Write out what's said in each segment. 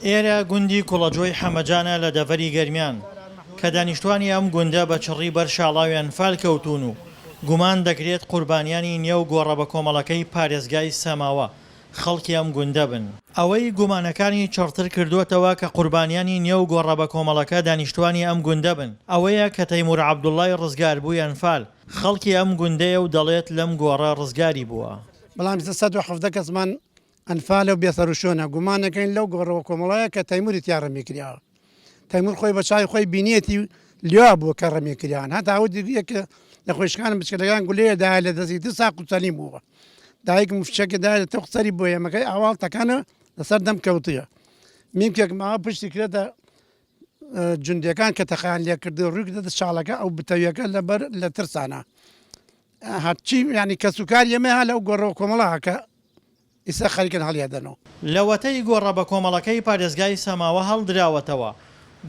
ئێرە گوندی کوڵەجۆی حەمەجانە لە دەڤەری گەرمیان کە دانیشتوانی ئەم گوندە بە چڕی بەر شاڵاویان فال کەوتون و گومان دەکرێت قوربانیانی نێو گۆڕە بە کۆمەڵەکەی پارێزگای سەماوە خەڵکی ئەم گوندە بن. ئەوەی گومانەکانی چڕتر کردووەتەوە کە قوربانیانی نێو گۆڕە بە کۆمەڵەکە دانیشتوانی ئەم گوندە بن ئەوەیە کە تەیمور عەبدوڵڵای ڕزگار بوویان فال خەڵکی ئەم گوندەیە و دەڵێت لەم گۆڕە ڕزگاری بووە. بەڵام 170 کەسمان ئەنفالە و بێسەروشۆنە گومانەکەین لەو گۆڕەوە کۆمەڵایە کە تەیموری تیا ڕەمیکراوە. تەیمور خۆی بە چای خۆی بینیەتی لێوا بووە کە ڕەمیکریان هەتا ئەوەیەکە لە خۆشکانم بچکەکان گولەیەدا لە دەستی دو ساق و سەلیم بووە. دایک مفچەکەدا لە تە قسەری بۆ ئێمەکەی ئاواڵتەکانە لەسەر دەم کەوتویە. میمکێک ماوە پشتی کرێتە جوندەکان کە تەخیان لێ کردو ڕووی دەدە شاڵەکە ئەو بتەویەکە لەبەر لە ترسانە. هەرچی ینی کە سوکار ئێمە ها لەو گۆڕەوە کۆمەڵە کە ئیسا خەریکن هەڵیادەنەوە. لەوەتەی گۆڕە بە کۆمەڵەکەی پارێزگای سەماوە هەڵدراوەتەوە.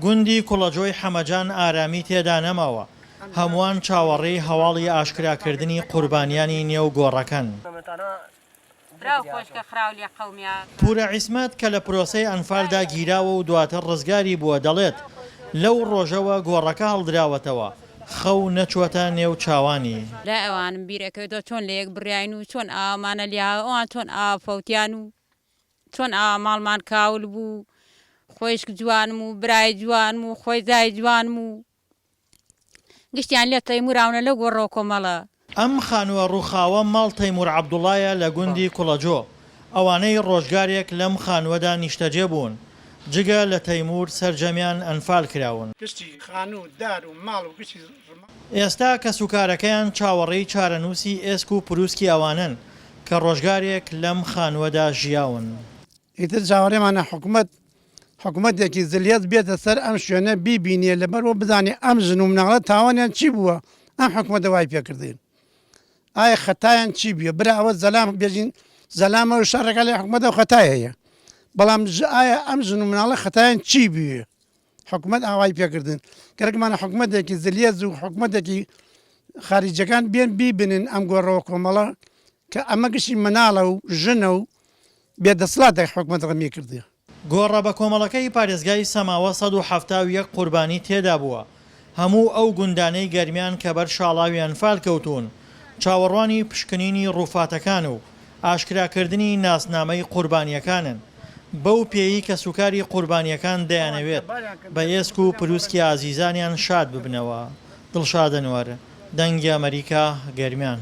گوندی کوڵەجۆی حەمەجان ئارامی تێدا نەماوە. هەمووان چاوەڕێی هەواڵی ئاشکراکردنی قوربانیانی نێو گۆڕەکەن. پورە عیسمەت کە لە پرۆسەی ئەنفالدا گیراوە و دواتر ڕزگاری بووە دەڵێت لەو ڕۆژەوە گۆڕەکە هەڵدراوەتەوە خەو نەچوەتە نێو چاوانی. لە ئەوانم بیرەکەوتەوە چۆن لە یەک بڕیاین و چۆن ئامانە لیا ئەوان چۆن ئافەوتیان و چۆن ئاماڵمان کاول بوو خۆشک جوانم و برای جوانم و خۆی زای جوانم و گشتیان لێ تەیموراونە لە گۆڕەوە کۆمەڵە. ئەم خانووە ڕووخاوە ماڵ تەیمور عەبدوڵڵایە لە گوندی کوڵەجۆ. ئەوانەی ڕۆژگارێک لەم خانووەدا نیشتەجێ بوون. جگە لە تەیمور سەرجەمیان ئەنفال کراون. ئێستا کە سوکارەکەیان چاوەڕێی چارەنووسی ئێسک و پرووسکی ئەوانن کە ڕۆژگارێک لەم خانووەدا ژیاون. ئیتر چاوەڕێمانە حکوومەتێکی زلیێت بێتە سەر ئەم شوێنە بیبینێ لەبەرەوە بزانێ ئەم ژن و مناڵە تاوانیان چی بووە ئەم حکوومەتە وای پێکردین. ئایا خەتایان چی بیە براوە زەلام بێژین زەلامە و شەڕەکە لە حکوومەتە و خەتای هەیە. بەڵام ئایا ئەم ژن و مناڵە خەتایان چی بوێ حکوومەت ئاوای پێکردن کەرەکمانە حکوومەتێکی زلیێز و حکوومەتێکی خارجەکان بێن بیبنن ئەم گۆڕەوە کۆمەڵە کە ئەمە گشتی مناڵە و ژنە و بێدەسڵاتێک حکوومەت ڕەمی کردی. گۆڕە بە کۆمەڵەکەی پارێزگای سەماوە 171 قوربانی تێدا بووە. هەموو ئەو گوندانەی گەرمیان کە بەر شاڵاویان فال کەوتون چاوەڕوانی پشکنینی ڕووفاتەکان و ئاشکراکردنی ناسنامەی قوربانیەکانن. بەو پێیی کە سوکاری قوربانیەکان دەیانەوێت بە ئێسک و پرووسکی ئازیزانیان شاد ببنەوە. دڵشادەنوەر دەنگی ئەمریکا گەرمیان.